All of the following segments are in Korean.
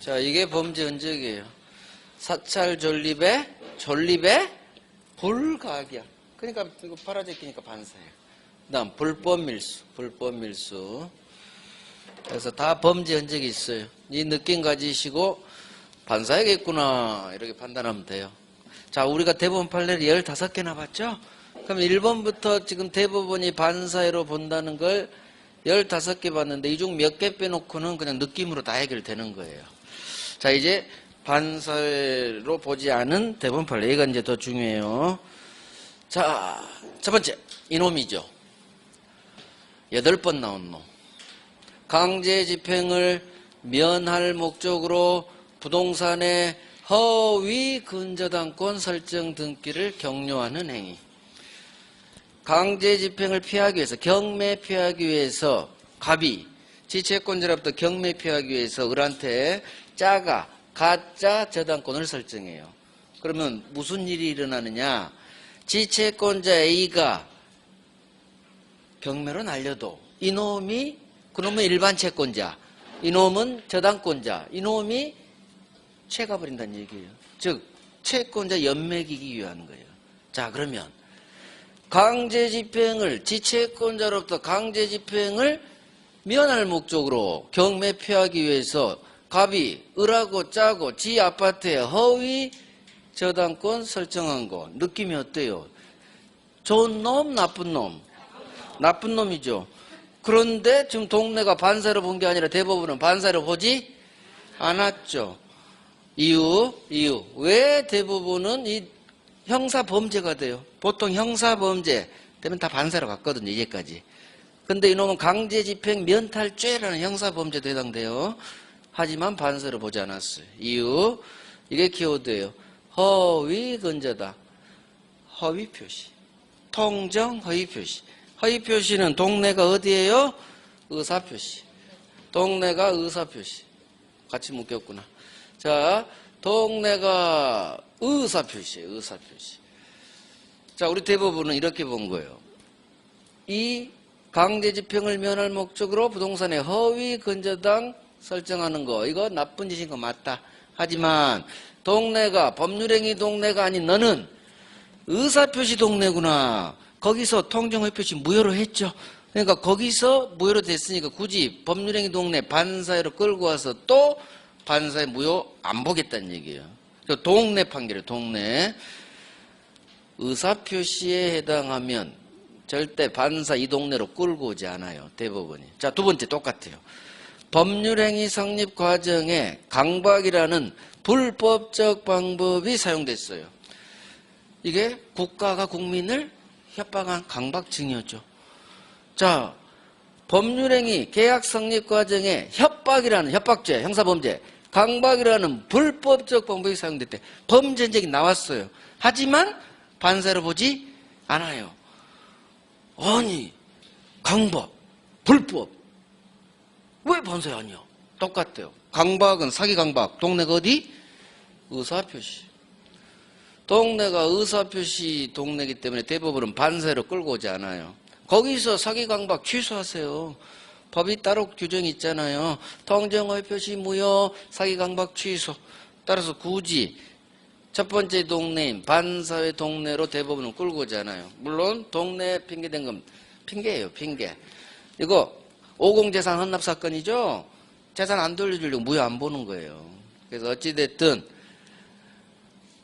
자, 이게 범죄 흔적이에요. 사찰 존립에 불가하기야. 그러니까 이거 팔아제끼니까 반사예요. 그다음 불법 밀수. 그래서 다 범죄 흔적이 있어요. 이 느낌 가지시고 반사야겠구나 이렇게 판단하면 돼요. 자, 우리가 대법원 판례를 15개나 봤죠? 그럼 1번부터 지금 대법원이 반사회로 본다는 걸 15개 봤는데 이 중 몇 개 빼놓고는 그냥 느낌으로 다 해결되는 거예요. 자, 이제 반사회로 보지 않은 대법원 판례. 이가 이제 더 중요해요. 자, 첫 번째 이놈이죠. 8번 나온 놈. 강제 집행을 면할 목적으로 부동산의 허위 근저당권 설정 등기를 경로하는 행위. 강제 집행을 피하기 위해서, 경매 피하기 위해서 갑이 지채권자로부터 경매 피하기 위해서 을한테 가짜 저당권을 설정해요. 그러면 무슨 일이 일어나느냐? 지채권자 A가 경매로 날려도 이놈이, 그놈은 일반 채권자, 이놈은 저당권자, 이놈이 채가버린다는 얘기예요. 즉 채권자 연맥이기 위한 거예요. 자, 그러면 지채권자로부터 강제 집행을 면할 목적으로 경매 피하기 위해서 갑이 을하고 짜고 지 아파트에 허위 저당권 설정한 거 느낌이 어때요? 좋은 놈, 나쁜 놈? 나쁜 놈이죠. 그런데 지금 동네가 반사로 본 게 아니라 대법원은 반사로 보지 않았죠. 이유. 왜 대법원은 이 형사범죄가 돼요? 보통 형사범죄 되면 다 반사로 갔거든요, 이제까지. 근데 이놈은 강제집행 면탈죄라는 형사범죄도 해당돼요. 하지만 반사로 보지 않았어요. 이유. 이게 키워드예요. 허위 근저당. 허위 표시. 통정 허위 표시. 허위 표시는 동네가 어디예요? 의사표시. 동네가 의사표시. 같이 묶였구나. 자, 동네가 의사표시예요. 의사표시. 자, 우리 대법원은 이렇게 본 거예요. 이 강제집행을 면할 목적으로 부동산에 허위 근저당 설정하는 거, 이거 나쁜 짓인 거 맞다. 하지만 동네가 법률행위 동네가 아닌 너는 의사표시 동네구나. 거기서 통정허위 표시 무효로 했죠. 그러니까 거기서 무효로 됐으니까 굳이 법률행위 동네 반사회로 끌고 와서 또 반사회 무효 안 보겠다는 얘기예요. 동네 판결이에요. 동네. 의사표시에 해당하면 절대 반사 이 동네로 끌고 오지 않아요. 대법원이. 자, 두 번째 똑같아요. 법률행위 성립 과정에 강박이라는 불법적 방법이 사용됐어요. 이게 국가가 국민을 협박한 강박 징여죠. 자, 법률행위 계약 성립 과정에 협박이라는 협박죄, 형사범죄, 강박이라는 불법적 방법이 사용됐대. 범죄 흔적이 나왔어요. 하지만 반사로 보지 않아요. 아니, 강박, 불법. 왜 반사가 아니야? 똑같아요. 강박은 사기 강박. 동네가 어디? 의사표시. 동네가 의사표시 동네이기 때문에 대법원은 반사로 끌고 오지 않아요. 거기서 사기 강박 취소하세요. 법이 따로 규정이 있잖아요. 통정허위 표시 무효, 사기 강박 취소. 따라서 굳이 첫 번째 동네인 반사회 동네로 대법원은 끌고 오지 않아요. 물론 동네 핑계된 건 핑계예요. 핑계. 이거 50 재산 헌납 사건이죠. 재산 안 돌려주려고 무효 안 보는 거예요. 그래서 어찌됐든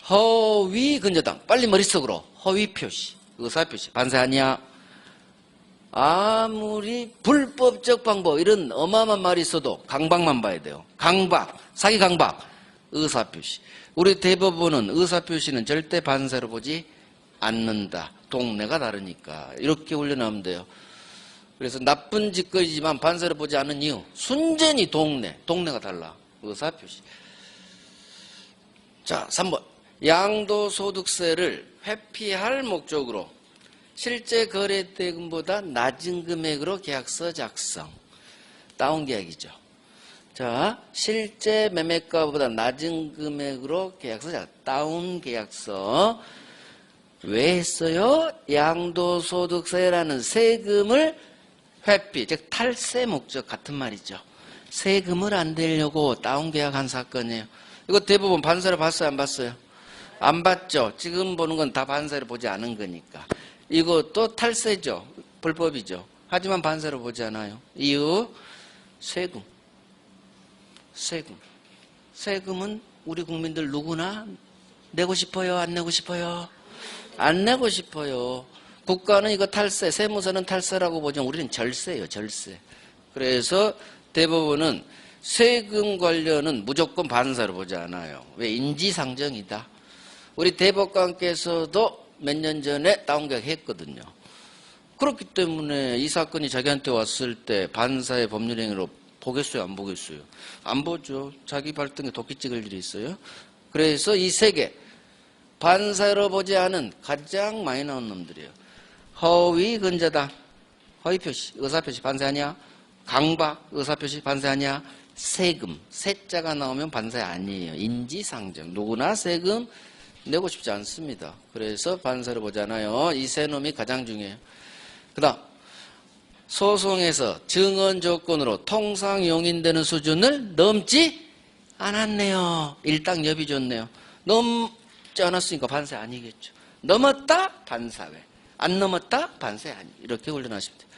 허위 근저당. 빨리 머릿속으로 허위 표시, 의사표시. 반사 아니야. 아무리 불법적 방법 이런 어마어마한 말이 있어도 강박만 봐야 돼요. 강박, 사기 강박, 의사표시. 우리 대법원은 의사표시는 절대 반사로 보지 않는다. 동네가 다르니까. 이렇게 훈련하면 돼요. 그래서 나쁜 짓거리지만 반사로 보지 않는 이유. 순전히 동네가 달라. 의사표시. 자, 3번. 양도소득세를 회피할 목적으로 실제 거래대금보다 낮은 금액으로 계약서 작성. 다운계약이죠. 자, 실제 매매가보다 낮은 금액으로 계약서 작성. 다운계약서. 왜 했어요? 양도소득세라는 세금을 회피, 즉 탈세 목적 같은 말이죠. 세금을 안 내려고 다운계약한 사건이에요. 이거 대부분 반사를 봤어요, 안 봤어요? 안 봤죠. 지금 보는 건 다 반사를 보지 않은 거니까. 이것도 탈세죠. 불법이죠. 하지만 반사를 보지 않아요. 이유, 세금. 세금은 우리 국민들 누구나 내고 싶어요? 안 내고 싶어요? 안 내고 싶어요. 국가는 이거 탈세, 세무서는 탈세라고 보죠. 우리는 절세예요, 절세. 그래서 대법원은 세금 관련은 무조건 반사로 보지 않아요. 왜? 인지상정이다. 우리 대법관께서도 몇 년 전에 다운계약 했거든요. 그렇기 때문에 이 사건이 자기한테 왔을 때 반사의 법률행위로 보겠어요, 안 보겠어요? 안 보죠. 자기 발등에 도끼 찍을 일이 있어요. 그래서 이 세 개, 반사로 보지 않은 가장 많이 나온 놈들이에요. 허위 근저당, 허위표시, 의사표시 반사하냐? 강박, 의사표시 반사하냐? 세금, 세자가 나오면 반사 아니에요. 인지상정. 누구나 세금 내고 싶지 않습니다. 그래서 반사를 보지 않아요. 이 세 놈이 가장 중요해요. 그 다음, 소송에서 증언 조건으로 통상 용인되는 수준을 넘지 않았네요. 일당 여비 줬네요. 넘지 않았으니까 반사 아니겠죠. 넘었다? 반사회. 안 넘었다? 반사 아니. 이렇게 훈련하시면 돼요.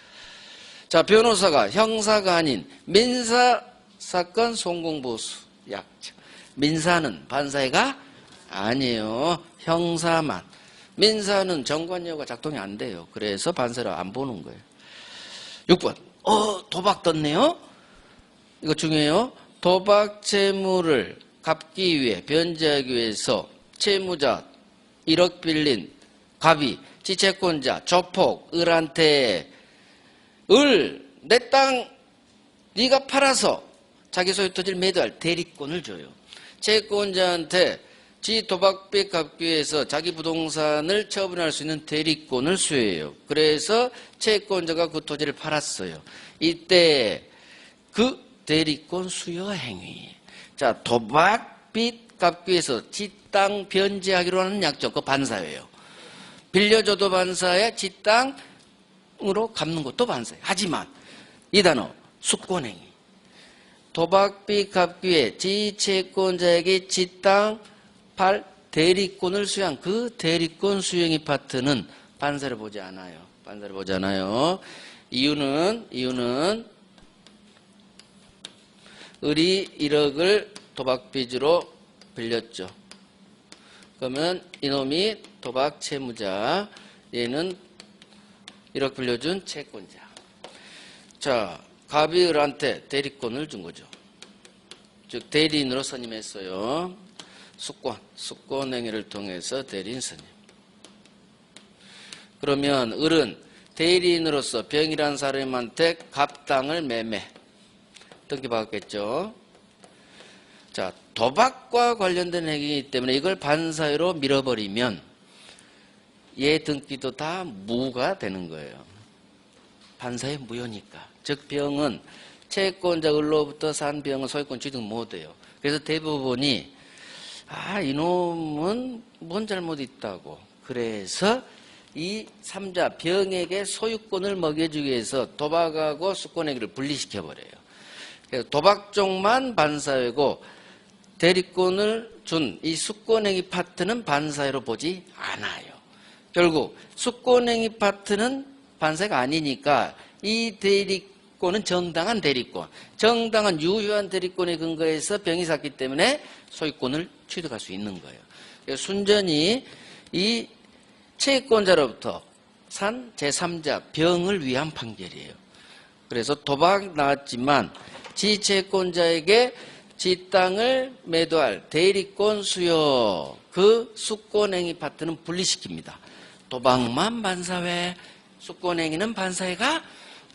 자, 변호사가 형사가 아닌 민사사건 송공보수 약정. 민사는 반사회가 아니에요. 형사만. 민사는 정관여부가 작동이 안 돼요. 그래서 반사를 안 보는 거예요. 6번. 도박 떴네요. 이거 중요해요. 도박 채무를 갚기 위해 변제하기 위해서 채무자 1억 빌린 갑이 지채권자 조폭 을한테 내 땅 네가 팔아서 자기 소유 토지를 매도할 대리권을 줘요. 채권자한테 지 도박빚 갚기 위해서 자기 부동산을 처분할 수 있는 대리권을 수여해요. 그래서 채권자가 그 토지를 팔았어요. 이때 그 대리권 수여 행위. 자, 도박빚 갚기 위해서 지 땅 변제하기로 하는 약정, 그 반사예요. 빌려줘도 반사에 지 땅으로 갚는 것도 반사예요. 하지만 이 단어, 수권행위. 도박빚 갚기 위해 지 채권자에게 지 땅 팔 대리권을 수여한 그 대리권 수행의 파트는 반사를 보지 않아요. 반사를 보지 않아요. 이유는 을이 1억을 도박빚으로 빌렸죠. 그러면 이놈이 도박 채무자, 얘는 1억 빌려준 채권자. 자, 갑이 을한테 대리권을 준 거죠. 즉 대리인으로 선임했어요. 수권행위를 통해서 대리인 선임. 그러면 을은 대리인으로서 병이란 사람한테 갑 땅을 매매, 등기받았겠죠. 자, 도박과 관련된 행위이기 때문에 이걸 반사회로 밀어버리면 얘 등기도 다 무가 되는 거예요. 반사회 무효니까. 즉 병은 채권자 을로부터 산 병은 소유권 취득 못해요. 그래서 대부분이 이놈은 뭔 잘못 있다고. 그래서 이 3자 병에게 소유권을 먹여주기 위해서 도박하고 수권행위를 분리시켜버려요. 그래서 도박 쪽만 반사회고 대리권을 준 이 수권행위 파트는 반사회로 보지 않아요. 결국 수권행위 파트는 반사가 아니니까 이 대리권은 정당한 대리권, 정당한 유효한 대리권에 근거해서 병이 샀기 때문에 소유권을 취득할 수 있는 거예요. 그래서 순전히 이 채권자로부터 산 제3자 병을 위한 판결이에요. 그래서 도박 나왔지만 지채권자에게 지 땅을 매도할 대리권 수요, 그 수권행위 파트는 분리시킵니다. 도박만 반사회, 수권행위는 반사회가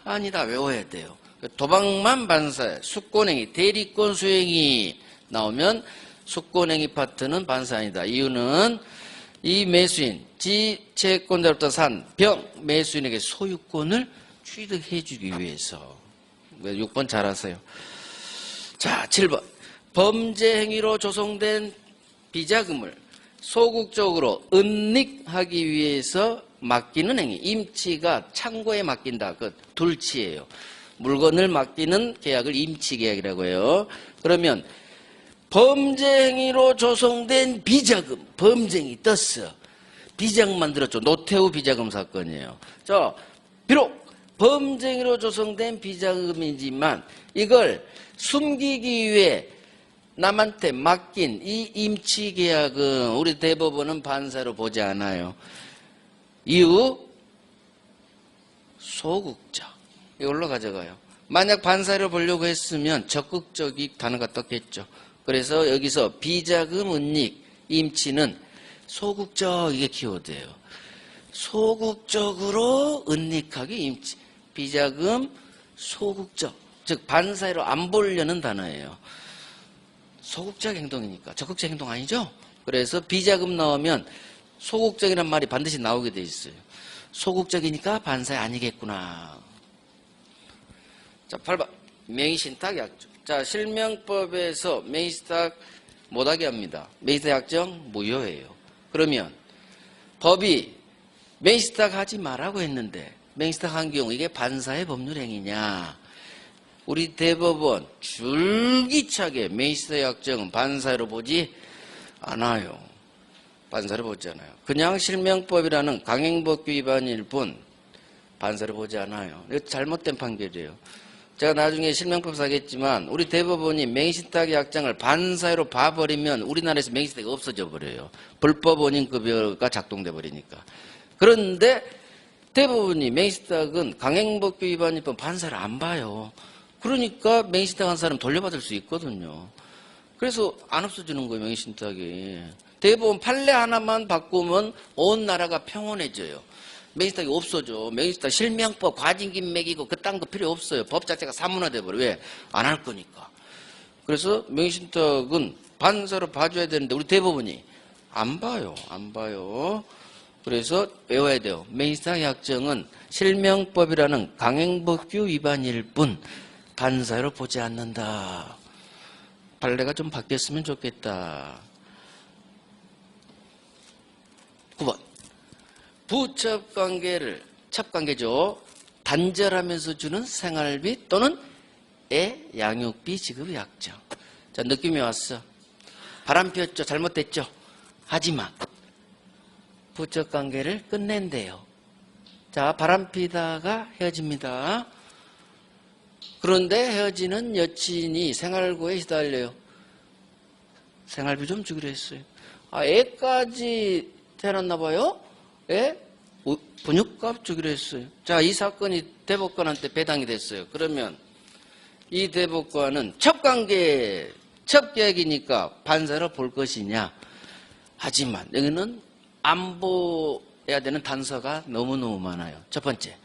아니다. 외워야 돼요. 도박만 반사회, 수권행위, 대리권 수행위 나오면 수권행위 파트는 반사 아니다. 이유는 이 매수인, 지채권자로부터 산 병 매수인에게 소유권을 취득해 주기 위해서. 6번 잘 하세요. 자, 7번. 범죄 행위로 조성된 비자금을 소극적으로 은닉하기 위해서 맡기는 행위. 임치가 창고에 맡긴다. 그 둘치예요. 물건을 맡기는 계약을 임치계약이라고 해요. 그러면 범죄 행위로 조성된 비자금, 범죄행위 떴어. 비자금 만들었죠. 노태우 비자금 사건이에요. 자, 비록 범죄 행위로 조성된 비자금이지만 이걸 숨기기 위해 남한테 맡긴 이 임치계약은 우리 대법원은 반사로 보지 않아요. 이유 소극적. 이걸로 가져가요. 만약 반사로 보려고 했으면 적극적인 단어가 떴겠죠. 그래서 여기서 비자금 은닉 임치는 소극적, 이게 키워드예요. 소극적으로 은닉하기 임치. 비자금 소극적, 즉 반사로 안 보려는 단어예요. 소극적 행동이니까 적극적 행동 아니죠? 그래서 비자금 나오면 소극적이란 말이 반드시 나오게 돼 있어요. 소극적이니까 반사 아니겠구나. 자, 8번 명의신탁 약정. 자, 실명법에서 명의신탁 못하게 합니다. 명의신탁 약정 무효예요. 그러면 법이 명의신탁 하지 말라고 했는데 명의신탁 한 경우 이게 반사의 법률행위냐? 우리 대법원 줄기차게 명의신탁 약정은 반사로 보지 않아요. 반사로 보지 않아요. 그냥 실명법이라는 강행법규 위반일 뿐 반사로 보지 않아요. 이거 잘못된 판결이에요. 제가 나중에 실명법 사겠지만 우리 대법원이 명의신탁 약정을 반사로 봐버리면 우리나라에서 명의신탁이 없어져 버려요. 불법 원인급여가 작동돼 버리니까. 그런데 대법원이 명의신탁은 강행법규 위반일 뿐 반사를 안 봐요. 그러니까 명의신탁 한 사람 돌려받을 수 있거든요. 그래서 안 없어지는 거예요, 명의신탁이. 대법원 판례 하나만 바꾸면 온 나라가 평온해져요. 명의신탁이 없어져. 명의신탁 실명법 과징금 매기고 그딴 거 필요 없어요. 법 자체가 사문화돼 버려. 왜? 안 할 거니까. 그래서 명의신탁은 반사로 봐줘야 되는데 우리 대법원이 안 봐요. 안 봐요. 그래서 외워야 돼요. 명의신탁 약정은 실명법이라는 강행법규 위반일 뿐 반사로 보지 않는다. 판례가 좀 바뀌었으면 좋겠다. 9번. 부첩관계를, 첩관계죠. 단절하면서 주는 생활비 또는 애 양육비 지급 약정. 자, 느낌이 왔어. 바람 피웠죠. 잘못됐죠. 하지만 부첩관계를 끝낸대요. 자, 바람 피다가 헤어집니다. 그런데 헤어지는 여친이 생활고에 시달려요. 생활비 좀 주기로 했어요. 아, 애까지 태어났나 봐요? 애? 분유값 주기로 했어요. 자, 이 사건이 대법관한테 배당이 됐어요. 그러면 이 대법관은 첩관계, 첩계약이니까 반사로 볼 것이냐. 하지만 여기는 안 보야 되는 단서가 너무너무 많아요. 첫 번째,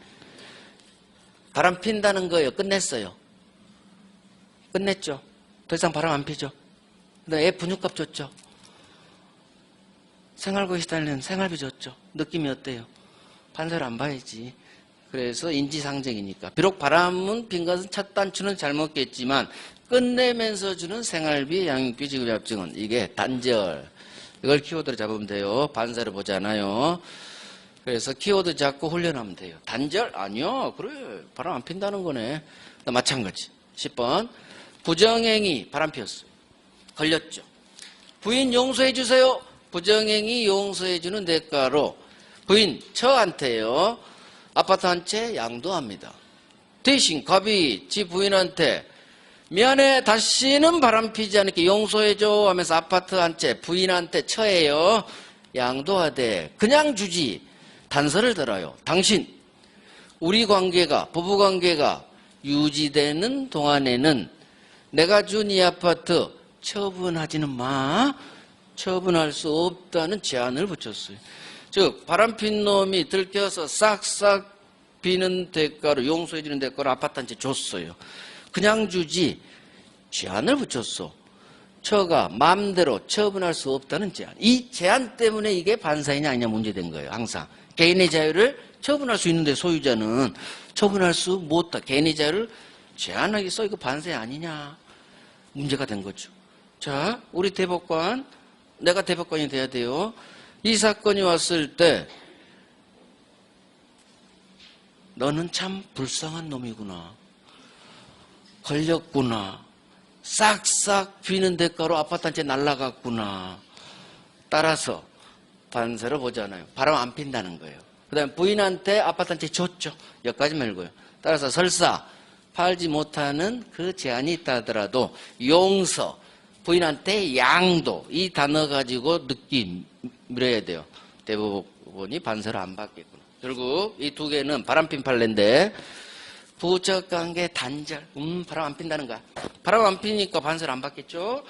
바람 핀다는 거예요. 끝냈어요. 끝냈죠. 더 이상 바람 안 피죠. 근데 애 분유값 줬죠. 생활고에 시달리는 생활비 줬죠. 느낌이 어때요? 반사를 안 봐야지. 그래서 인지상정이니까. 비록 바람은 핀 것은 첫 단추는 잘못겠지만 끝내면서 주는 생활비, 양육비 지급 약정은 이게 단절. 이걸 키워드로 잡으면 돼요. 반사를 보지 않아요. 그래서 키워드 잡고 훈련하면 돼요. 단절? 아니요. 그래. 바람 안 핀다는 거네. 마찬가지. 10번. 부정행위 바람 피웠어요. 걸렸죠. 부인 용서해 주세요. 부정행위 용서해 주는 대가로 부인 저한테요. 아파트 한 채 양도합니다. 대신 갑이 지 부인한테 미안해 다시는 바람 피지 않게 용서해줘 하면서 아파트 한 채 부인한테 처해요. 양도하되 그냥 주지. 단서를 들어요. 당신 우리 관계가 부부관계가 유지되는 동안에는 내가 준 이 아파트 처분하지는 마. 처분할 수 없다는 제한을 붙였어요. 즉 바람핀 놈이 들켜서 싹싹 비는 대가로 용서해 주는 대가로 아파트 한 채 줬어요. 그냥 주지 제한을 붙였어. 처가 마음대로 처분할 수 없다는 제한. 이 제한 때문에 이게 반사이냐 아니냐 문제된 거예요. 항상 개인의 자유를 처분할 수 있는데 소유자는 처분할 수 못다. 개인의 자유를 제한하겠어. 이거 반사 아니냐 문제가 된 거죠. 자, 우리 대법관, 내가 대법관이 돼야 돼요. 이 사건이 왔을 때 너는 참 불쌍한 놈이구나. 걸렸구나. 싹싹 비는 대가로 아파트 한 채 날라갔구나. 따라서 반사를 보잖아요. 바람 안 핀다는 거예요. 그 다음에 부인한테 아파트 한 채 줬죠. 여기까지 말고요. 따라서 설사 팔지 못하는 그 제한이 있다 하더라도 용서, 부인한테 양도, 이 단어 가지고 느낌 밀어야 돼요. 대법원이 반사를 안 받겠구나. 결국 이 두 개는 바람핀 판례인데, 부적관계 단절, 바람 안 핀다는 거야. 바람 안 피니까 반사를 안 받겠죠.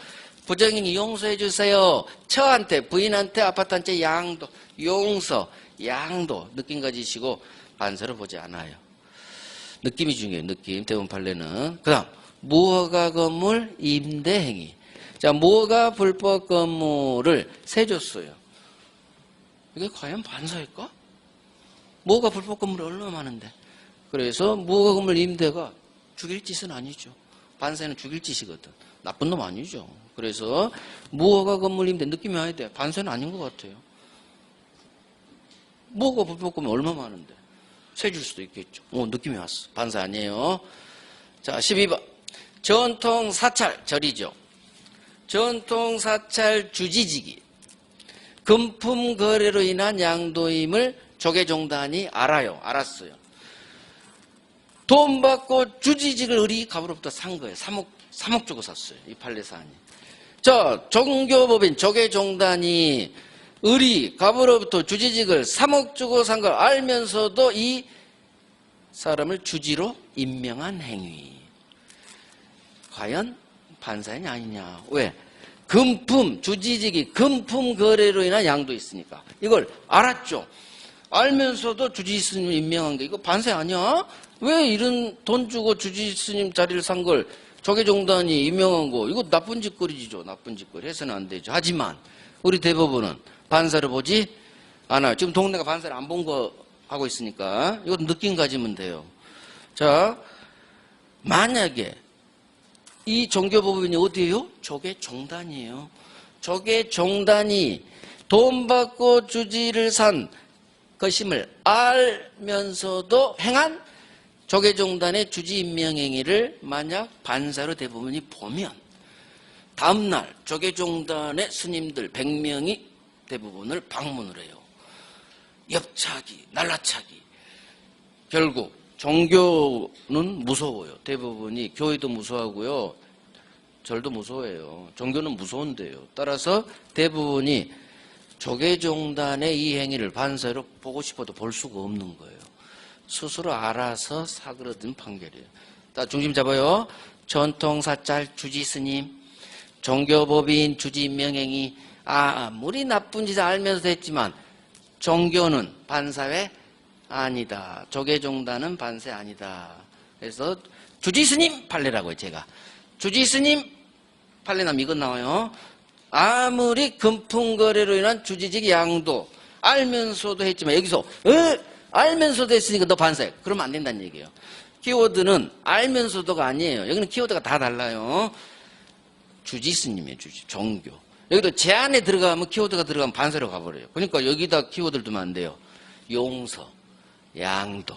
부정인이 용서해 주세요. 처한테, 부인한테 아파트 한 채 양도, 용서, 양도 느낌 가지시고 반사를 보지 않아요. 느낌이 중요해요. 느낌. 대법원 판례는. 그 다음 무허가 건물 임대 행위. 자, 무허가 불법 건물을 세줬어요. 이게 과연 반사일까? 무허가 불법 건물이 얼마나 많은데. 그래서 무허가 건물 임대가 죽일 짓은 아니죠. 반사는 죽일 짓이거든. 나쁜 놈 아니죠. 그래서 무허가 건물 임대 느낌이 와야 돼. 반사는 아닌 것 같아요. 무허가 불법 건물 얼마나 많은데. 세줄 수도 있겠죠. 느낌이 왔어. 반사 아니에요. 자, 12번. 전통 사찰, 절이죠. 전통 사찰 주지직이 금품 거래로 인한 양도임을 조계종단이 알았어요. 돈 받고 주지직을 의리 갑으로부터 산 거예요. 3억 주고 샀어요. 이 판례 사안이. 자, 종교법인 조계종단이 의리 갑으로부터 주지직을 3억 주고 산 걸 알면서도 이 사람을 주지로 임명한 행위. 과연 반사냐 아니냐. 왜? 금품, 주지직이 금품 거래로 인한 양도 있으니까. 이걸 알았죠. 알면서도 주지 스님 임명한 게 이거 반사 아니야? 왜 이런 돈 주고 주지 스님 자리를 산 걸 조계종단이 임명한 거, 이거 나쁜 짓거리죠. 나쁜 짓거리 해서는 안 되죠. 하지만 우리 대법원은 반사를 보지 않아요. 지금 동네가 반사를 안 본 거 하고 있으니까 이거 느낌 가지면 돼요. 자, 만약에 이 종교법인이 어디예요? 조계종단이에요. 조계종단이 돈 받고 주지를 산 것임을 알면서도 행한 조계종단의 주지 임명 행위를 만약 반사로 대법원이 보면 다음날 조계종단의 스님들 100명이 대법원을 방문을 해요. 엽차기, 날라차기. 결국 종교는 무서워요. 대법원이 교회도 무서워하고요. 절도 무서워해요. 종교는 무서운데요. 따라서 대법원이 조계종단의 이 행위를 반사로 보고 싶어도 볼 수가 없는 거예요. 스스로 알아서 사그러든 판결이에요. 자, 중심 잡아요. 전통사찰 주지스님, 종교법인 주지임명행위, 아무리 나쁜 짓을 알면서 했지만 종교는 반사회 아니다. 조계종단은 반사 아니다. 그래서 주지스님 판례라고요. 제가 주지스님 판례 나면 이건 나와요. 아무리 금품거래로 인한 주지직 양도 알면서도 했지만 여기서 알면서도 했으니까 너 반사해. 그러면 안 된다는 얘기예요. 키워드는 알면서도가 아니에요. 여기는 키워드가 다 달라요. 주지스님이에요. 주지, 종교. 여기도 제안에 들어가면 키워드가 들어가면 반사로 가버려요. 그러니까 여기다 키워드를 두면 안 돼요. 용서, 양도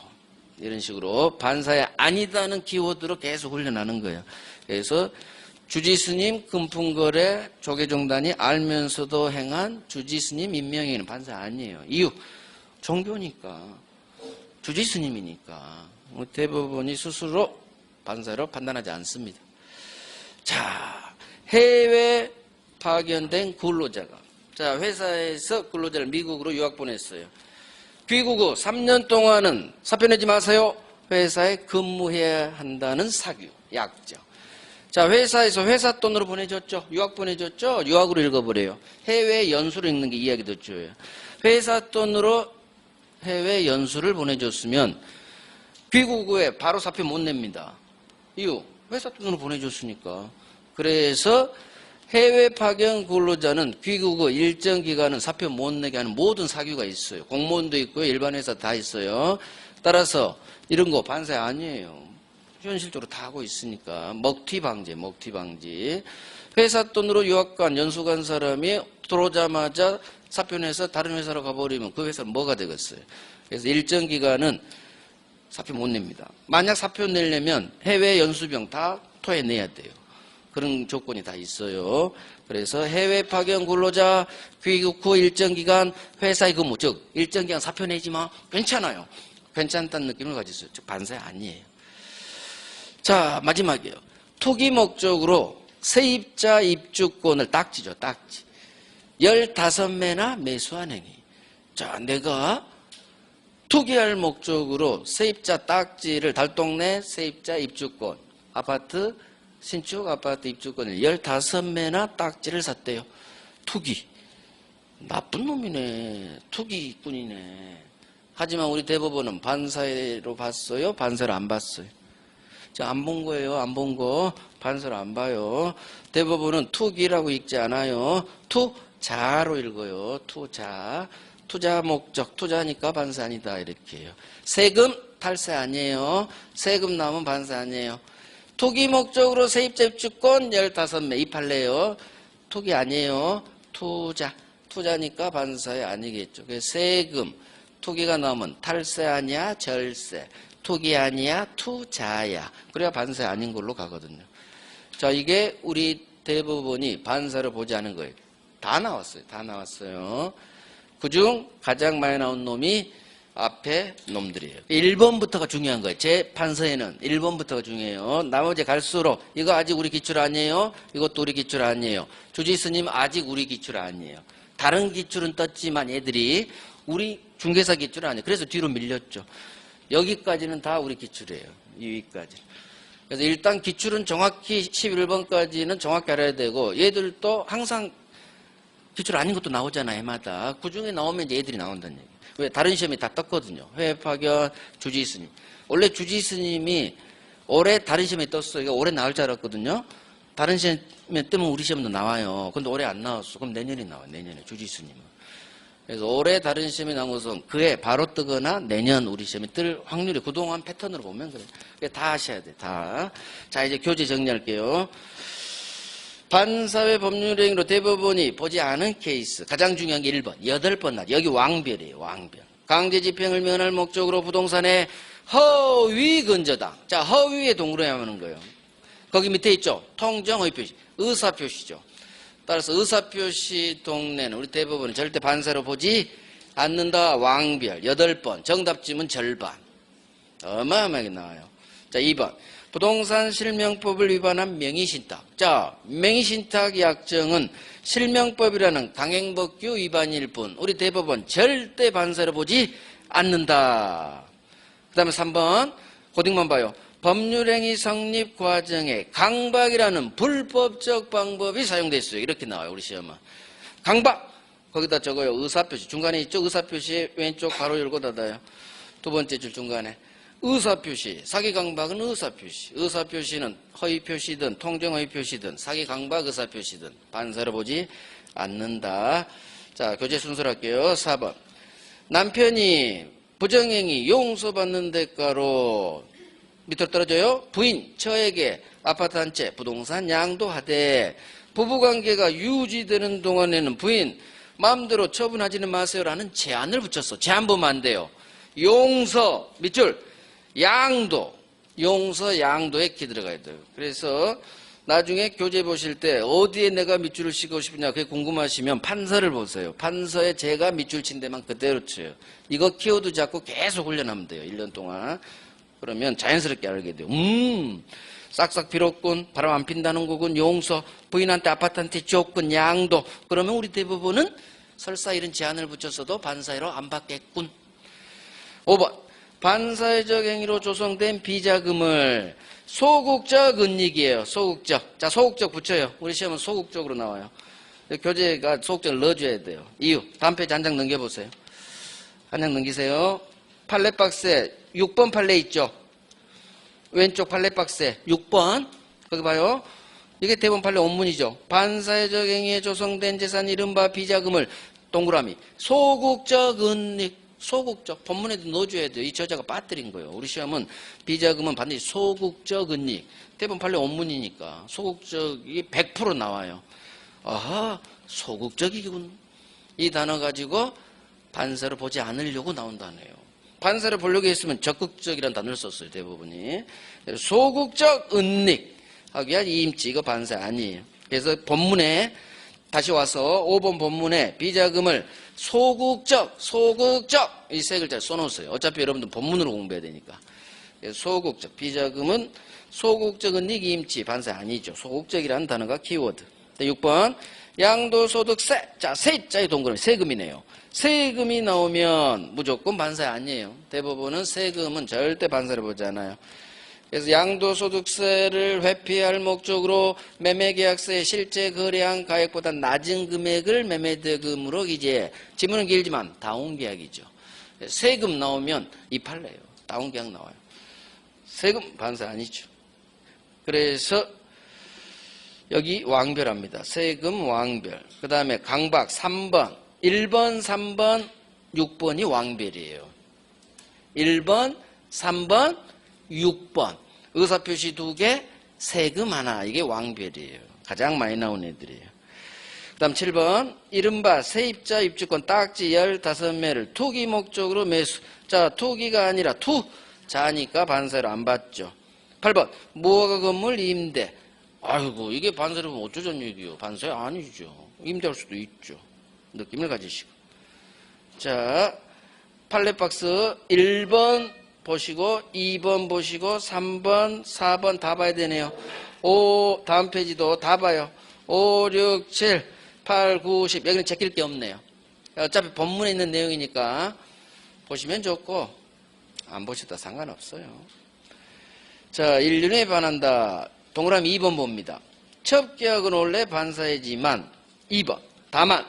이런 식으로 반사에 아니다는 키워드로 계속 훈련하는 거예요. 그래서 주지스님 금품거래 조계종단이 알면서도 행한 주지스님 임명행위는 반사 아니에요. 이유, 종교니까, 주지스님이니까 대법원이 스스로 반사로 판단하지 않습니다. 자, 해외 파견된 근로자가, 자, 회사에서 근로자를 미국으로 유학 보냈어요. 귀국 후 3년 동안은 사표 내지 마세요. 회사에 근무해야 한다는 사규, 약정. 자, 회사에서 회사 돈으로 보내줬죠. 유학 보내줬죠. 유학으로 읽어버려요. 해외 연수를 읽는 게 이야기 듣죠. 회사 돈으로 해외 연수를 보내줬으면 귀국 후에 바로 사표 못 냅니다. 이유, 회사 돈으로 보내줬으니까. 그래서 해외 파견 근로자는 귀국 후 일정 기간은 사표 못 내게 하는 모든 사규가 있어요. 공무원도 있고요. 일반 회사 다 있어요. 따라서 이런 거 반사 아니에요. 현실적으로 다 하고 있으니까. 먹튀 방지. 회사 돈으로 유학 간 연수 간 사람이 들어오자마자 사표 내서 다른 회사로 가버리면 그 회사는 뭐가 되겠어요. 그래서 일정 기간은 사표 못 냅니다. 만약 사표 내려면 해외 연수병 다 토해내야 돼요. 그런 조건이 다 있어요. 그래서 해외 파견 근로자 귀국 후 일정 기간 회사에 근무, 즉 일정 기간 사표 내지 마. 괜찮아요. 괜찮다는 느낌을 가지고 즉 반사이 아니에요. 자, 마지막이에요. 투기 목적으로 세입자 입주권을 딱지죠. 딱지. 15매나 매수한 행위. 자, 내가 투기할 목적으로 세입자 딱지를 달동 내 세입자 입주권, 아파트 신축 아파트 입주권을 15매나 딱지를 샀대요. 투기. 나쁜 놈이네. 투기꾼이네. 하지만 우리 대법원은 반사로 봤어요? 반사로 안 봤어요? 안 본 거예요. 안 본 거. 반사로 안 봐요. 대법원은 투기라고 읽지 않아요. 투자로 읽어요. 투자. 투자 목적. 투자니까 반사 아니다. 이렇게 해요. 세금 탈세 아니에요. 세금 나오면 반사 아니에요. 투기 목적으로 세입자 입주권 15매 이 판례요. 투기 아니에요. 투자. 투자니까 반사에 아니겠죠. 그래서 세금. 투기가 나오면 탈세 아니야. 절세. 투기 아니야. 투자야. 그래야 반사 아닌 걸로 가거든요. 자, 이게 우리 대법원이 반사를 보지 않은 거예요. 다 나왔어요. 다 나왔어요. 그중 가장 많이 나온 놈이 앞에 놈들이에요. 1번부터가 중요한 거예요. 제 판서에는 1번부터가 중요해요. 나머지 갈수록 이거 아직 우리 기출 아니에요. 이것도 우리 기출 아니에요. 주지스님 아직 우리 기출 아니에요. 다른 기출은 떴지만 얘들이 우리 중개사 기출 아니에요. 그래서 뒤로 밀렸죠. 여기까지는 다 우리 기출이에요. 여기까지. 그래서 일단 기출은 정확히 11번까지는 정확히 알아야 되고 얘들도 항상 기출 아닌 것도 나오잖아, 해마다. 그 중에 나오면 이제 얘들이 나온다는 얘기예요. 왜? 다른 시험에 다 떴거든요. 회계 파견, 주지스님. 원래 주지스님이 올해 다른 시험에 떴어요. 이거 올해 나올 줄 알았거든요. 다른 시험에 뜨면 우리 시험도 나와요. 근데 올해 안 나왔어. 그럼 내년에 나와요. 내년에 주지스님은. 그래서 올해 다른 시험에 나온 것은 그해 바로 뜨거나 내년 우리 시험에 뜰 확률이 그동안 패턴으로 보면 그래요. 다 하셔야 돼. 다. 자, 이제 교재 정리할게요. 반사회 법률행위로 대법원이 보지 않은 케이스. 가장 중요한 게 1번. 8번 나. 여기 왕별이에요. 왕별. 강제집행을 면할 목적으로 부동산의 허위 근저당. 자, 허위에 동그라미 하는 거예요. 거기 밑에 있죠. 통정 허위 표시. 의사표시죠. 따라서 의사표시 동네는 우리 대법원은 절대 반사로 보지 않는다. 왕별. 8번. 정답지문 절반. 어마어마하게 나와요. 자, 2번. 부동산 실명법을 위반한 명의신탁. 자, 명의신탁 약정은 실명법이라는 강행법규 위반일 뿐 우리 대법원 절대 반사로 보지 않는다. 그 다음에 3번 고딩만 봐요. 법률행위 성립 과정에 강박이라는 불법적 방법이 사용됐어요. 이렇게 나와요. 우리 시험은. 강박. 거기다 적어요. 의사표시. 중간에 있죠. 의사표시 왼쪽 가로 열고 닫아요. 두 번째 줄 중간에. 의사표시, 사기강박은 의사표시. 의사표시는 허위표시든 통정허위표시든 사기강박 의사표시든 반사로 보지 않는다. 자, 교재 순서로 할게요. 4번. 남편이 부정행위 용서받는 대가로 밑으로 떨어져요. 부인, 처에게 아파트 한 채 부동산 양도하되 부부관계가 유지되는 동안에는 부인 마음대로 처분하지는 마세요라는 제한을 붙였어. 제한 보면 안 돼요. 용서, 밑줄. 양도, 용서, 양도에 키 들어가야 돼요. 그래서 나중에 교재 보실 때 어디에 내가 밑줄을 씌고 싶으냐 그게 궁금하시면 판서를 보세요. 판서에 제가 밑줄 친 데만 그대로 쳐요. 이거 키워드 잡고 계속 훈련하면 돼요. 1년 동안. 그러면 자연스럽게 알게 돼요. 싹싹 빌었군, 바람 안 핀다는 거군, 용서, 부인한테 아파트한테 조건, 양도. 그러면 우리 대법원은 설사 이런 제한을 붙였어도 반사회로 안 받겠군. 5번. 반사회적 행위로 조성된 비자금을 소극적 은닉이에요. 소극적. 자, 소극적 붙여요. 우리 시험은 소극적으로 나와요. 교재가 소극적을 넣어줘야 돼요. 이유. 다음 페이지 한 장 넘겨보세요. 한 장 넘기세요. 판례 박스에 6번 판례 있죠. 왼쪽 판례 박스에 6번. 거기 봐요. 이게 대법원 판례 원문이죠. 반사회적 행위에 조성된 재산 이른바 비자금을 동그라미 소극적 은닉. 소극적. 본문에도 넣어줘야 돼요. 이 저자가 빠뜨린 거예요. 우리 시험은 비자금은 반드시 소극적 은닉. 대법원 판례 원문이니까 소극적이 100% 나와요. 아하, 소극적이군. 이 단어 가지고 반사를 보지 않으려고 나온 단어예요. 반사를 보려고 했으면 적극적이라는 단어를 썼어요. 대법원이. 소극적 은닉. 하기 위한 이임치, 이거 반사 아니에요. 그래서 본문에 다시 와서 5번 본문에 비자금을 소극적 이 세 글자 써놓으세요. 어차피 여러분들 본문으로 공부해야 되니까. 그래서 소극적 비자금은 소극적은 이임치 반사 아니죠. 소극적이라는 단어가 키워드. 6번 양도소득세. 자, 세자의 동그라미 세금이네요. 세금이 나오면 무조건 반사 아니에요. 대부분은 세금은 절대 반사를 보지 않아요. 그래서 양도소득세를 회피할 목적으로 매매계약서에 실제 거래한 가액보다 낮은 금액을 매매대금으로 기재해. 지문은 길지만 다운계약이죠. 세금 나오면 이팔래요. 다운계약 나와요. 세금 반사 아니죠. 그래서 여기 왕별합니다. 세금 왕별. 그 다음에 강박 3번. 1번, 3번, 6번이 왕별이에요. 1번, 3번, 6번. 의사표시 2개, 세금 하나. 이게 왕별이에요. 가장 많이 나온 애들이에요. 그 다음 7번. 이른바 세입자 입주권 딱지 15매를 투기 목적으로 매수. 자, 투기가 아니라 투자니까 반사로 안 받죠. 8번. 무허가 건물 임대. 아이고, 이게 반사로 보면 어쩌자는 얘기요. 반사 아니죠. 임대할 수도 있죠. 느낌을 가지시고. 자, 팔레박스 1번 보시고 2번 보시고 3번 4번 다 봐야 되네요. 다음 페이지도 다 봐요. 5, 6, 7, 8, 9, 10. 여기는 제낄 게 없네요. 어차피 본문에 있는 내용이니까 보시면 좋고 안 보셔도 상관없어요. 자, 인륜에 반한다. 동그라미 2번 봅니다. 첩계약은 원래 반사이지만 2번. 다만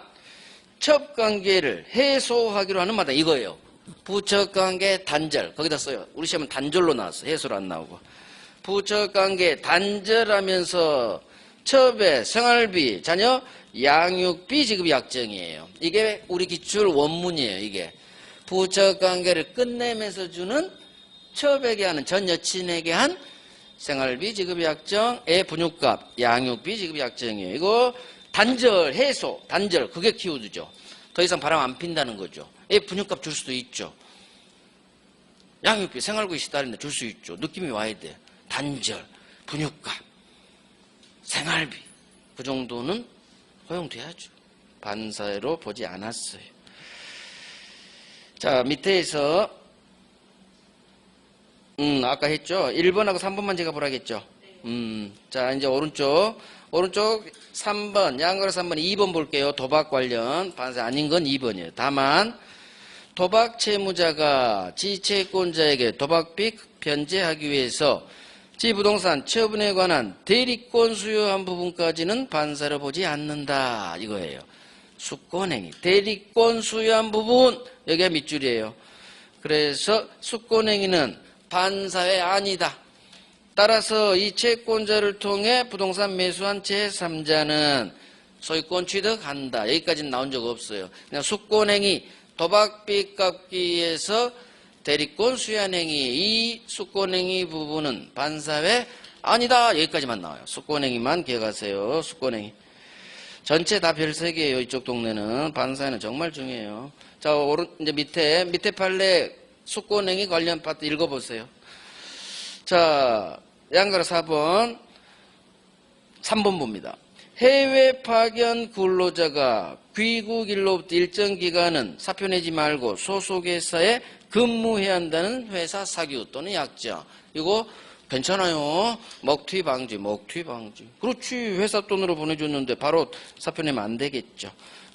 첩관계를 해소하기로 하는 마다 이거예요. 부척관계 단절. 거기다 써요. 우리 시험은 단절로 나왔어. 해소로 안 나오고. 부척관계 단절하면서 첩의 생활비, 자녀 양육비 지급 약정이에요. 이게 우리 기출 원문이에요. 이게 부척관계를 끝내면서 주는 첩에게 하는 전 여친에게 한 생활비 지급 약정의 분유값, 양육비 지급 약정이에요. 이거 단절, 해소, 단절, 그게 키워드죠. 더 이상 바람 안 핀다는 거죠. 애 분유값 줄 수도 있죠. 양육비, 생활비 시달린데 줄 수 있죠. 느낌이 와야 돼. 단절, 분유값, 생활비. 그 정도는 허용돼야죠. 반사로 보지 않았어요. 자, 밑에서 아까 했죠. 1번하고 3번만 제가 보라겠죠. 자, 이제 오른쪽 3번, 양거래 3번, 2번 볼게요. 도박 관련 반사 아닌 건 2번이에요. 다만 도박 채무자가 지채권자에게 도박빚 변제하기 위해서 지부동산 처분에 관한 대리권 수여한 부분까지는 반사로 보지 않는다. 이거예요. 수권행위, 대리권 수여한 부분, 여기가 밑줄이에요. 그래서 수권행위는 반사회 아니다. 따라서 이 채권자를 통해 부동산 매수한 제3자는 소유권 취득한다. 여기까지는 나온 적 없어요. 그냥 수권행위, 도박빚 갚기 위해서 대리권 수여한 행위, 이 수권행위 부분은 반사회 아니다. 여기까지만 나와요. 수권행위만 기억하세요. 수권행위. 전체 다 별 3개예요. 이쪽 동네는. 반사회는 정말 중요해요. 자, 이제 밑에 판례 수권행위 관련 파트 읽어보세요. 자, 양거래 4번, 3번 봅니다. 해외 파견 근로자가 귀국일로부터 일정 기간은 사표 내지 말고 소속회사에 근무해야 한다는 회사 사규 또는 약정. 이거 괜찮아요. 먹튀 방지. 그렇지. 회사 돈으로 보내줬는데 바로 사표 내면 안 되겠죠.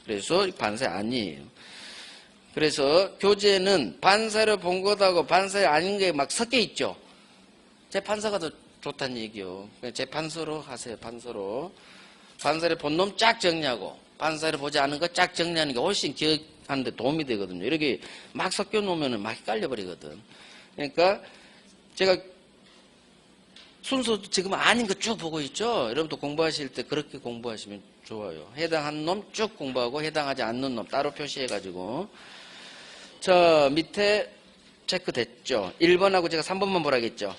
그래서 반사 아니에요. 그래서 교재는 반사를 본 것하고 반사 아닌 게 막 섞여 있죠. 재판사가 더 좋다는 얘기요. 재판서로 하세요. 판서로. 반사를 본 놈 쫙 정리하고 반사를 보지 않은 거 쫙 정리하는 게 훨씬 기억하는데 도움이 되거든요. 이렇게 막 섞여 놓으면 막 헷갈려버리거든. 그러니까 제가 순서 지금 아닌 거 쭉 보고 있죠. 여러분도 공부하실 때 그렇게 공부하시면 좋아요. 해당한 놈 쭉 공부하고 해당하지 않는 놈 따로 표시해가지고. 자, 밑에 체크 됐죠. 1번하고 제가 3번만 보라겠죠.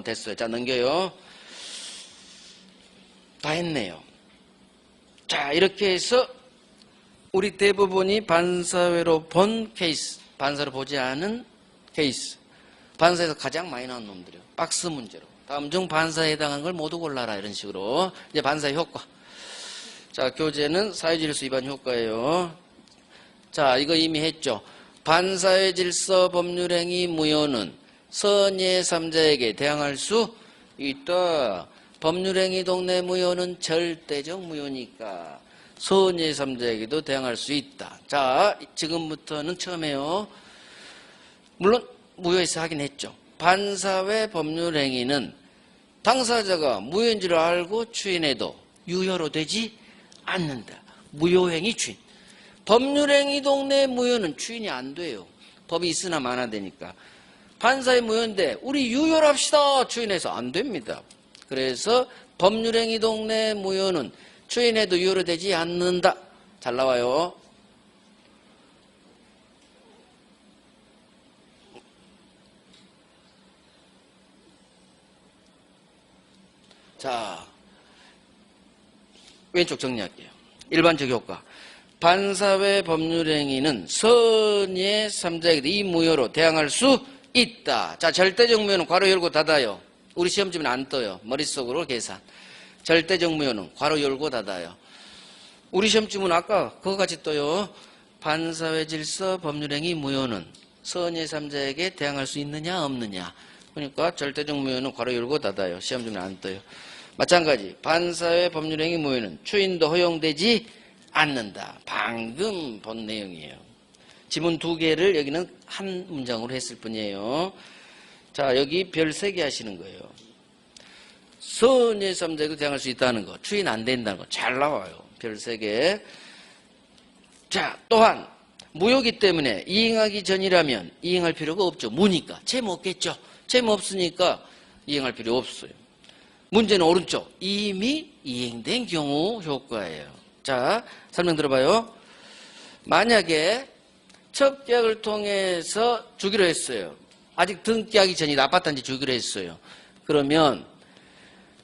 됐어요. 자, 넘겨요. 다 했네요. 자, 이렇게 해서 우리 대부분이 반사회로 본 케이스, 반사로 보지 않은 케이스, 반사에서 가장 많이 나온 놈들이요. 박스 문제로. 다음 중 반사에 해당하는 걸 모두 골라라. 이런 식으로. 이제 반사의 효과. 자, 교재는 사회질서 위반 효과예요. 자, 이거 이미 했죠. 반사회 질서 법률행위 무효는 선예 3자에게 대항할 수 있다. 법률행위 동네 무효는 절대적 무효니까 선예 3자에게도 대항할 수 있다. 자, 지금부터는 처음에요. 물론 무효에서 하긴 했죠. 반사회 법률행위는 당사자가 무효인 줄 알고 추인해도 유효로 되지 않는다. 무효행위 추인. 법률행위 동네 무효는 추인이 안 돼요. 법이 있으나 마나 되니까. 반사의 무효인데 우리 유효로 합시다. 추인해서 안 됩니다. 그래서 법률행위 동네 무효는 추인해도 유효로 되지 않는다. 잘 나와요. 자, 왼쪽 정리할게요. 일반적 효과. 반사회 법률행위는 선예 3자에게 이 무효로 대항할 수 있다. 자, 절대적 무효는 괄호 열고 닫아요. 우리 시험지면 안 떠요. 머릿속으로 계산. 절대적 무효는 괄호 열고 닫아요. 우리 시험지문 아까 그거 같이 떠요. 반사회 질서 법률행위 무효는 선예 3자에게 대항할 수 있느냐 없느냐. 그러니까 절대적 무효는 괄호 열고 닫아요. 시험지면 안 떠요. 마찬가지 반사회 법률행위 무효는 추인도 허용되지 않는다. 방금 본 내용이에요. 지문 2개를 여기는 한 문장으로 했을 뿐이에요. 자, 여기 별 3개 하시는 거예요. 선예 3자에게 대항할 수 있다는 거, 추인 안 된다는 거 잘 나와요. 별 3개. 자, 또한 무효기 때문에 이행하기 전이라면 이행할 필요가 없죠. 무니까. 채무 없겠죠. 채무 없으니까 이행할 필요 없어요. 문제는 오른쪽. 이미 이행된 경우 효과예요. 자, 설명 들어봐요. 만약에 첫 계약을 통해서 주기로 했어요. 아직 등기하기 전이다. 아파트 한 채 주기로 했어요. 그러면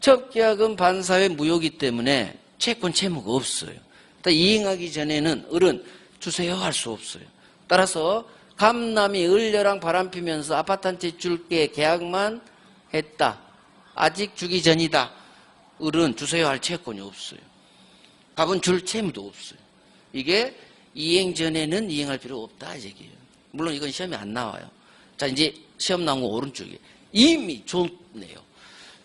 첫 계약은 반사회 무효기 때문에 채권 채무가 없어요. 이행하기 전에는 을은 주세요 할 수 없어요. 따라서 감남이 을녀랑 바람피면서 아파트 한 채 줄게 계약만 했다. 아직 주기 전이다. 을은 주세요 할 채권이 없어요. 갑은 줄 채무도 없어요. 이게 이행 전에는 이행할 필요 없다 이 얘기예요. 물론 이건 시험에 안 나와요. 자, 이제 시험 나온 거 오른쪽에 이미 줬네요.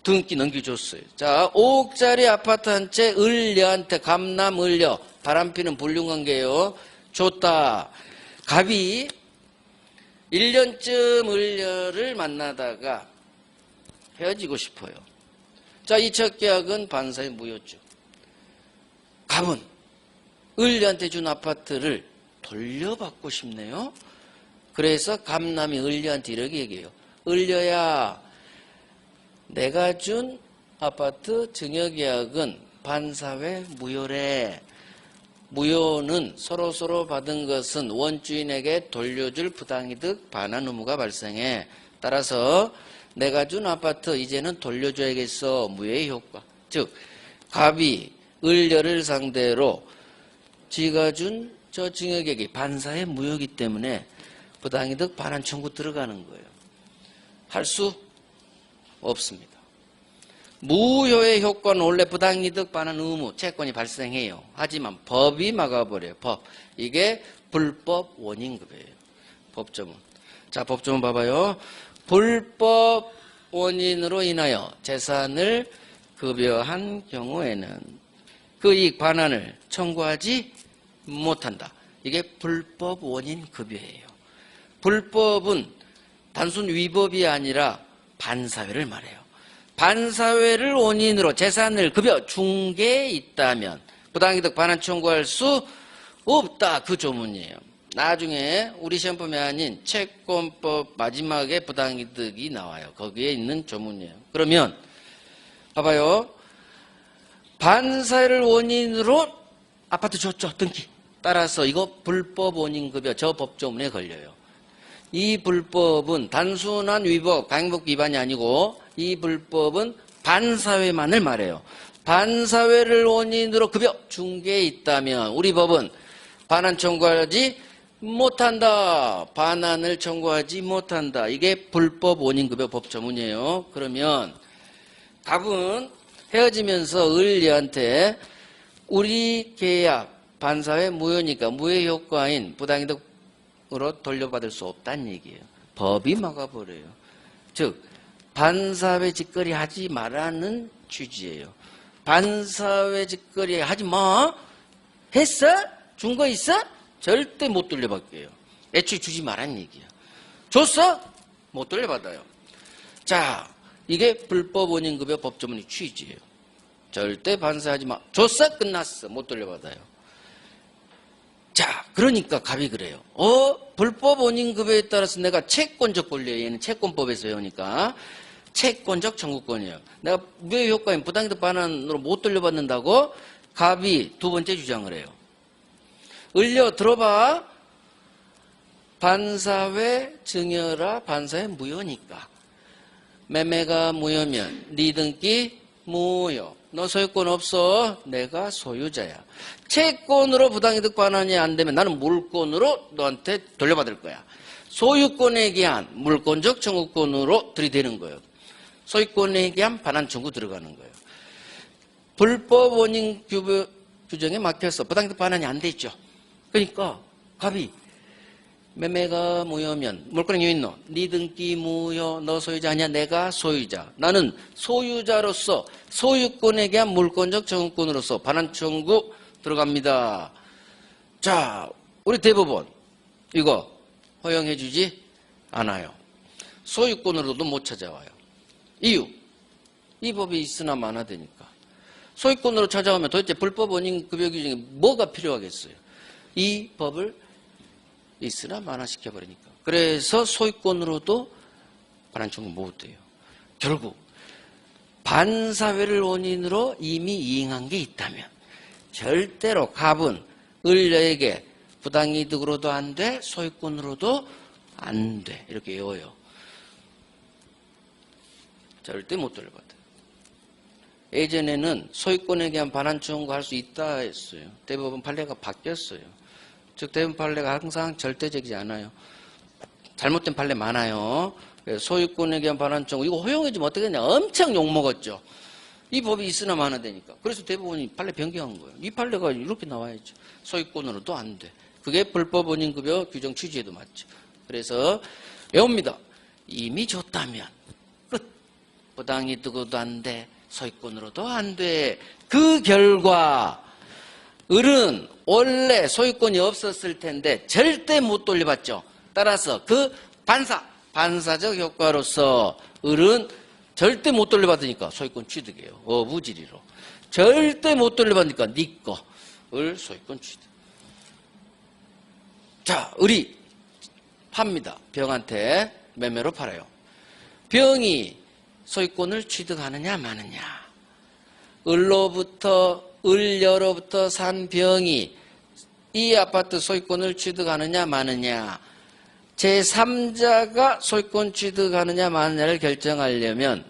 등기 넘겨줬어요. 자, 5억짜리 아파트 한 채 을녀한테 감남 을녀 바람피는 불륜관계예요. 줬다. 갑이 1년쯤 을녀를 만나다가 헤어지고 싶어요. 자, 이 첫 계약은 반사의 무효죠. 갑은 을녀한테 준 아파트를 돌려받고 싶네요. 그래서 감남이 을녀한테 이렇게 얘기해요. 을녀야, 내가 준 아파트 증여계약은 반사회 무효래. 무효는 서로서로 받은 것은 원주인에게 돌려줄 부당이득 반환 의무가 발생해. 따라서 내가 준 아파트 이제는 돌려줘야겠어. 무효의 효과. 즉 갑이 을녀를 상대로 지가 준 저 증여계약이 반사회 무효이기 때문에 부당이득 반환 청구 들어가는 거예요. 할 수 없습니다. 무효의 효과는 원래 부당이득 반환 의무, 채권이 발생해요. 하지만 법이 막아버려요. 법. 이게 불법 원인급여예요. 법조문. 자, 법조문 봐봐요. 불법 원인으로 인하여 재산을 급여한 경우에는 그 이익 반환을 청구하지 못한다. 이게 불법 원인 급여예요. 불법은 단순 위법이 아니라 반사회를 말해요. 반사회를 원인으로 재산을 급여 준 게 있다면 부당이득 반환 청구할 수 없다. 그 조문이에요. 나중에 우리 시험범위 아닌 채권법 마지막에 부당이득이 나와요. 거기에 있는 조문이에요. 그러면 봐봐요. 반사회를 원인으로 아파트 줬죠. 등기. 따라서 이거 불법 원인급여 저 법조문에 걸려요. 이 불법은 단순한 위법, 강행법 위반이 아니고 이 불법은 반사회만을 말해요. 반사회를 원인으로 급여 준 게 있다면 우리 법은 반환 청구하지 못한다. 반환을 청구하지 못한다. 이게 불법 원인급여 법조문이에요. 그러면 갑은 헤어지면서 을리한테 우리 계약 반사회 무효니까 무효 효과인 부당이득으로 돌려받을 수 없다는 얘기예요. 법이 막아버려요. 즉 반사회 짓거리 하지 말라는 취지예요. 반사회 짓거리 하지 마. 했어? 준 거 있어? 절대 못 돌려받게요. 애초에 주지 말라는 얘기야. 줬어? 못 돌려받아요. 자, 이게 불법 원인급여 법조문의 취지예요. 절대 반사하지 마. 줬어? 끝났어. 못 돌려받아요. 자, 그러니까 갑이 그래요. 불법 원인급여에 따라서 내가 채권적 권리예요. 얘는 채권법에서 배우니까. 채권적 청구권이에요. 내가 무효효과인 부당이득 반환으로 못 돌려받는다고 갑이 두 번째 주장을 해요. 을려 들어봐. 반사회 증여라 반사회 무효니까. 매매가 무효면 네 등기 무효. 너 소유권 없어. 내가 소유자야. 채권으로 부당이득 반환이 안 되면 나는 물권으로 너한테 돌려받을 거야. 소유권에 기한 물권적 청구권으로 들이대는 거예요. 소유권에 기한 반환 청구 들어가는 거예요. 불법 원인 규정에 막혀서 부당이득 반환이 안 돼 있죠. 그러니까 갑이 매매가 무효면 물권이 있노? 네 등기 무효. 너 소유자 아니야? 내가 소유자. 나는 소유자로서 소유권에 대한 물권적 청구권으로서 반환 청구 들어갑니다. 자, 우리 대법원 이거 허용해 주지 않아요. 소유권으로도 못 찾아와요. 이유, 이 법이 있으나 마나 되니까. 소유권으로 찾아오면 도대체 불법 원인 급여 규정에 뭐가 필요하겠어요? 이 법을 있으나 마나 시켜버리니까. 그래서 소유권으로도 반환 청구 못 돼요. 결국 반사회를 원인으로 이미 이행한 게 있다면 절대로 갑은 을려에게 부당이득으로도 안 돼, 소유권으로도 안 돼. 이렇게 외워요. 절대 못 돌려받아요. 예전에는 소유권에 대한 반환 청구할 수 있다 했어요. 대법원 판례가 바뀌었어요. 즉 대법원 판례가 항상 절대적이지 않아요. 잘못된 판례 많아요. 소유권에 대한 반환 청구 이거 허용해주면 어떻게 되냐. 엄청 욕먹었죠. 이 법이 있으나 마나 되니까. 그래서 대법원이 판례 변경한 거예요. 이 판례가 이렇게 나와야죠. 소유권으로도 안 돼. 그게 불법 원인급여 규정 취지에도 맞죠. 그래서 외웁니다. 이미 줬다면 끝. 부당이득으로도 안 돼. 소유권으로도 안 돼. 그 결과 을은 원래 소유권이 없었을 텐데 절대 못 돌려받죠. 따라서 그 반사적 효과로서 을은 절대 못 돌려받으니까 소유권 취득이에요. 어부지리로. 절대 못 돌려받으니까 네 거. 을 소유권 취득. 자, 을이 팝니다. 병한테 매매로 팔아요. 병이 소유권을 취득하느냐 마느냐. 을려로부터 산 병이 이 아파트 소유권을 취득하느냐 마느냐. 제3자가 소유권 취득하느냐 마느냐를 결정하려면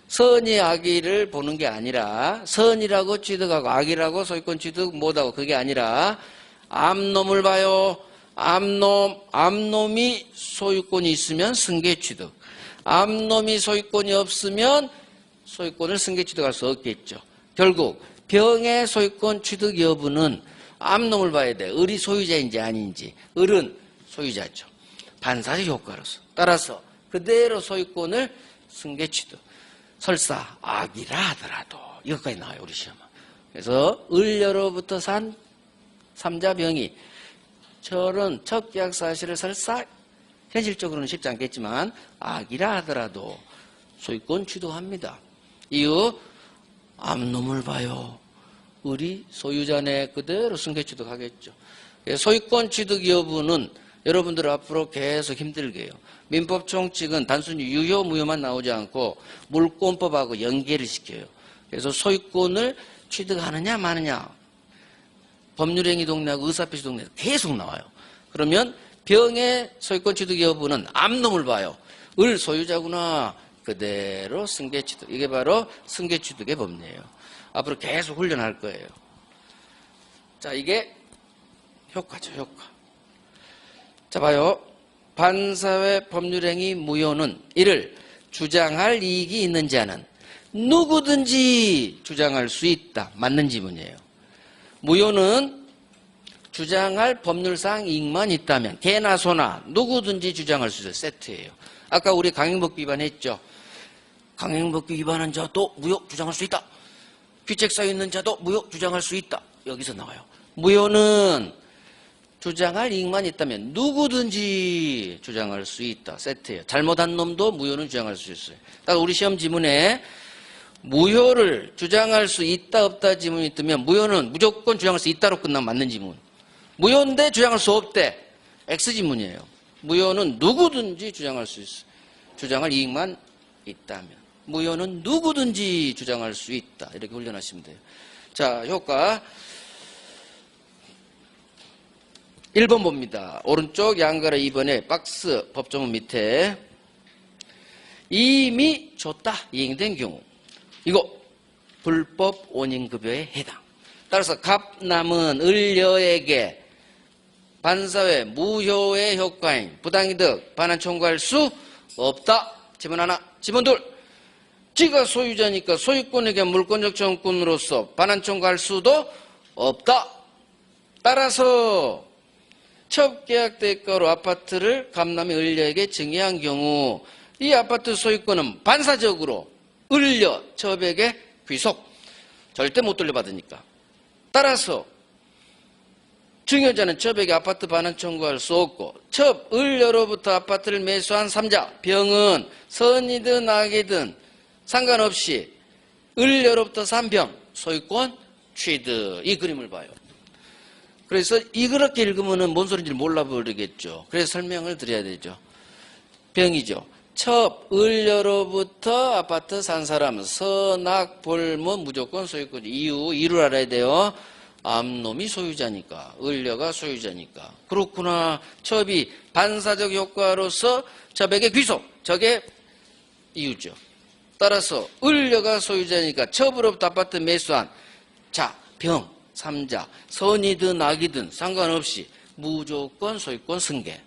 선의 악의를 보는 게 아니라 선이라고 취득하고 악이라고 소유권 취득 못하고 그게 아니라 암놈을 봐요. 암놈이 소유권이 있으면 승계 취득. 암놈이 소유권이 없으면 소유권을 승계 취득할 수 없겠죠. 결국 병의 소유권 취득 여부는 암놈을 봐야 돼. 을이 소유자인지 아닌지. 을은 소유자죠. 반사적 효과로서. 따라서 그대로 소유권을 승계 취득. 설사 악이라 하더라도 이것까지 나와요. 우리 시험은. 그래서 을려로부터 산 삼자병이 저런 첫 계약 사실을 설사 현실적으로는 쉽지 않겠지만 악이라 하더라도 소유권 취득합니다. 이후 암놈을 봐요. 을이 소유자네 그대로 승계 취득하겠죠. 소유권 취득 여부는 여러분들 앞으로 계속 힘들게 해요. 민법 총칙은 단순히 유효 무효만 나오지 않고 물권법하고 연계를 시켜요. 그래서 소유권을 취득하느냐 마느냐 법률행위 동네하고 의사표시 동네 계속 나와요. 그러면 병의 소유권 취득 여부는 암놈을 봐요. 을 소유자구나. 그대로 승계 취득. 이게 바로 승계 취득의 법리예요. 앞으로 계속 훈련할 거예요. 자, 이게 효과죠, 효과. 자, 봐요. 반사회 법률행위 무효는 이를 주장할 이익이 있는 자는 누구든지 주장할 수 있다. 맞는 지문이에요. 무효는 주장할 법률상 이익만 있다면 개나 소나 누구든지 주장할 수 있어요. 세트예요. 아까 우리 강행법규 위반했죠. 강행법규 위반한 자도 무효 주장할 수 있다. 귀책사유 있는 자도 무효 주장할 수 있다. 여기서 나와요. 무효는 주장할 이익만 있다면 누구든지 주장할 수 있다. 세트예요. 잘못한 놈도 무효는 주장할 수 있어요. 딱 우리 시험 지문에 무효를 주장할 수 있다 없다 지문이 뜨면 무효는 무조건 주장할 수 있다로 끝나면 맞는 지문. 무효인데 주장할 수 없대. X 지문이에요. 무효는 누구든지 주장할 수 있어. 주장할 이익만 있다면. 무효는 누구든지 주장할 수 있다. 이렇게 훈련하시면 돼요. 자, 효과. 1번 봅니다. 오른쪽 양가라 2번에 박스 법조문 밑에 이미 줬다. 이행된 경우. 이거 불법 원인급여에 해당. 따라서 갑남은 을여에게 반사회 무효의 효과인 부당이득 반환 청구할 수 없다. 지문 하나. 지문 둘. 지가 소유자니까 소유권에게 물권적 청구권으로서 반환 청구할 수도 없다. 따라서 첩계약 대가로 아파트를 갑남이 을여에게 증여한 경우 이 아파트 소유권은 반사적으로 을여 첩에게 귀속. 절대 못 돌려받으니까. 따라서 증여자는 첩에게 아파트 반환 청구할 수 없고 첩 을여로부터 아파트를 매수한 3자 병은 선이든 악이든 상관없이 을여로부터 산 병 소유권 취득. 이 그림을 봐요. 그래서 이렇게 읽으면 뭔 소리인지 몰라버리겠죠. 그래서 설명을 드려야 되죠. 병이죠. 첩 을여로부터 아파트 산 사람 선악 볼모 무조건 소유권. 이유를 알아야 돼요. 암놈이 소유자니까. 을여가 소유자니까. 그렇구나. 첩이 반사적 효과로서 첩에게 귀속. 저게 이유죠. 따라서 을여가 소유자니까 첩으로부터 아파트 매수한 자, 병, 3자, 선이든 악이든 상관없이 무조건 소유권 승계.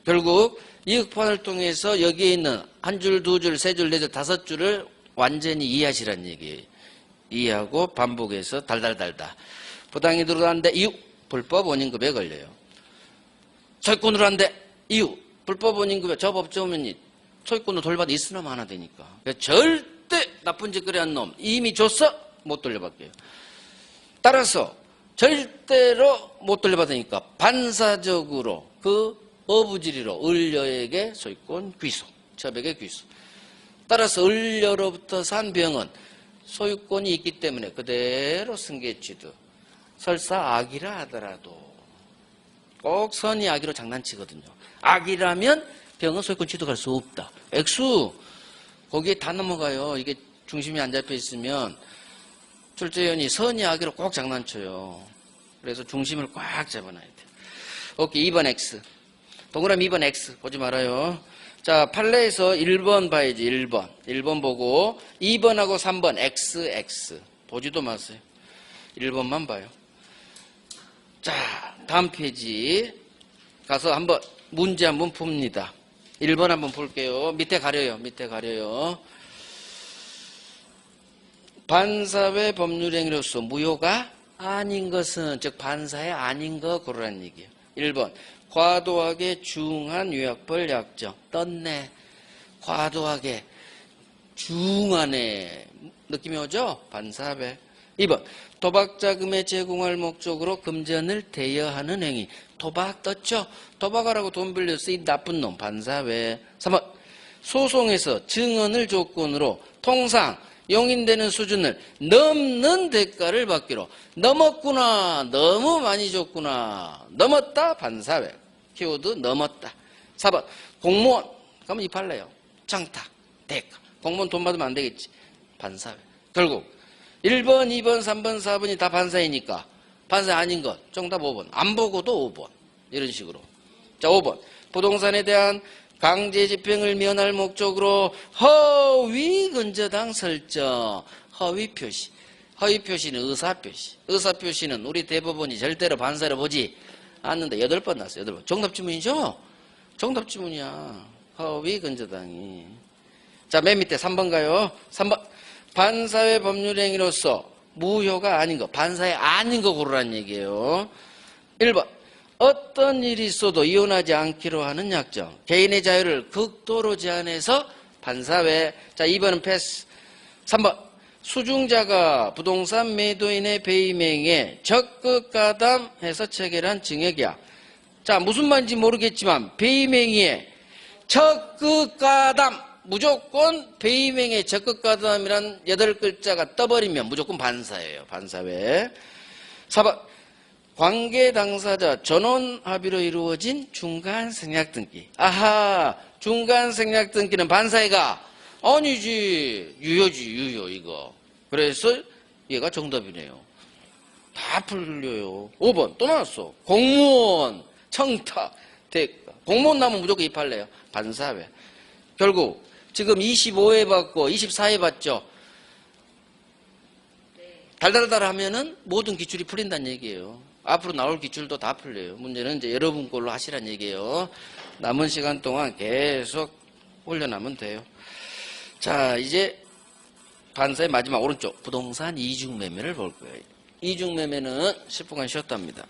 결국 이익판을 통해서 여기에 있는 한 줄, 두 줄, 세 줄, 네 줄, 다섯 줄을 완전히 이해하시라는 얘기예요. 이해하고 반복해서 달달달달. 부당이득으로 한데 이유, 불법 원인급여에 걸려요. 소유권으로 한데 이유, 불법 원인급여. 저 법조문이 소유권으로 돌려받아 있으나 마나 되니까. 절대 나쁜 짓거리 한 놈 이미 줬어? 못 돌려받게요. 따라서 절대로 못 돌려받으니까 반사적으로 그 어부지리로 을여에게 소유권 귀속, 첩에게 귀속. 따라서 을여로부터 산 병은 소유권이 있기 때문에 그대로 승계취득. 설사 악이라 하더라도 꼭 선이 악이로 장난치거든요. 악이라면 병은 소유권 취득할 수 없다. 액수 거기에 다 넘어가요. 이게 중심이 안 잡혀 있으면 출제위원이 선이 악이로 꼭 장난쳐요. 그래서 중심을 꽉 잡아놔야 돼요. 오케이, 2번 X. 동그라미 2번 X 보지 말아요. 자, 판례에서 1번 봐야지. 1번 보고 2번하고 3번 XX 보지도 마세요. 1번만 봐요. 자, 다음 페이지 가서 한번 문제 한번 풉니다. 1번 한번 볼게요. 밑에 가려요. 반사회 법률행위로서 무효가 아닌 것은, 즉 반사회 아닌 거 고르라는 얘기예요. 1번 과도하게 중한 요약벌 약정. 떴네. 과도하게 중하네. 느낌이 오죠? 반사회. 2번 도박자금에 제공할 목적으로 금전을 대여하는 행위. 도박 떴죠? 도박하라고 돈 빌려서 이 나쁜 놈. 반사회. 3번 소송에서 증언을 조건으로 통상 용인되는 수준을 넘는 대가를 받기로. 넘었구나. 너무 많이 줬구나. 넘었다. 반사회. 키워드 넘었다. 4번 공무원. 그러면 입할래요. 청탁. 대가. 공무원 돈 받으면 안 되겠지. 반사회. 결국 1번, 2번, 3번, 4번이 다 반사회니까 반사회 아닌 것. 정답 5번. 안 보고도 5번. 이런 식으로. 자, 5번. 부동산에 대한 강제 집행을 면할 목적으로 허위 근저당 설정. 허위 표시. 허위 표시는 의사 표시. 의사 표시는 우리 대법원이 절대로 반사를 보지 않는데 8번 났어요. 8번. 정답 지문이죠? 정답 지문이야. 허위 근저당이. 자, 맨 밑에 3번 가요. 3번. 반사회 법률행위로서 무효가 아닌 거, 반사회 아닌 거 고르라는 얘기예요. 1번. 어떤 일이 있어도 이혼하지 않기로 하는 약정. 개인의 자유를 극도로 제한해서 반사회. 자, 2번은 패스. 3번. 수중자가 부동산 매도인의 배임행위에 적극 가담해서 체결한 증여계약. 자, 무슨 말인지 모르겠지만 배임행위에 적극 가담, 무조건 배임행위에 적극 가담이란 8글자가 떠버리면 무조건 반사예요. 반사회. 4번. 관계 당사자 전원 합의로 이루어진 중간 생략 등기. 아하, 중간 생략 등기는 반사회가 아니지, 유효지, 유효 이거. 그래서 얘가 정답이네요. 다 풀려요. 5번 또 나왔어. 공무원 청탁 대가. 공무원 나면 무조건 입할래요. 반사회. 결국 지금 25회 받고 24회 받죠. 달달달 하면은 모든 기출이 풀린다는 얘기예요. 앞으로 나올 기출도 다 풀려요. 문제는 이제 여러분 걸로 하시란 얘기예요. 남은 시간 동안 계속 올려나면 돼요. 자, 이제 반사의 마지막 오른쪽 부동산 이중매매를 볼 거예요. 이중매매는 10분간 쉬었답니다.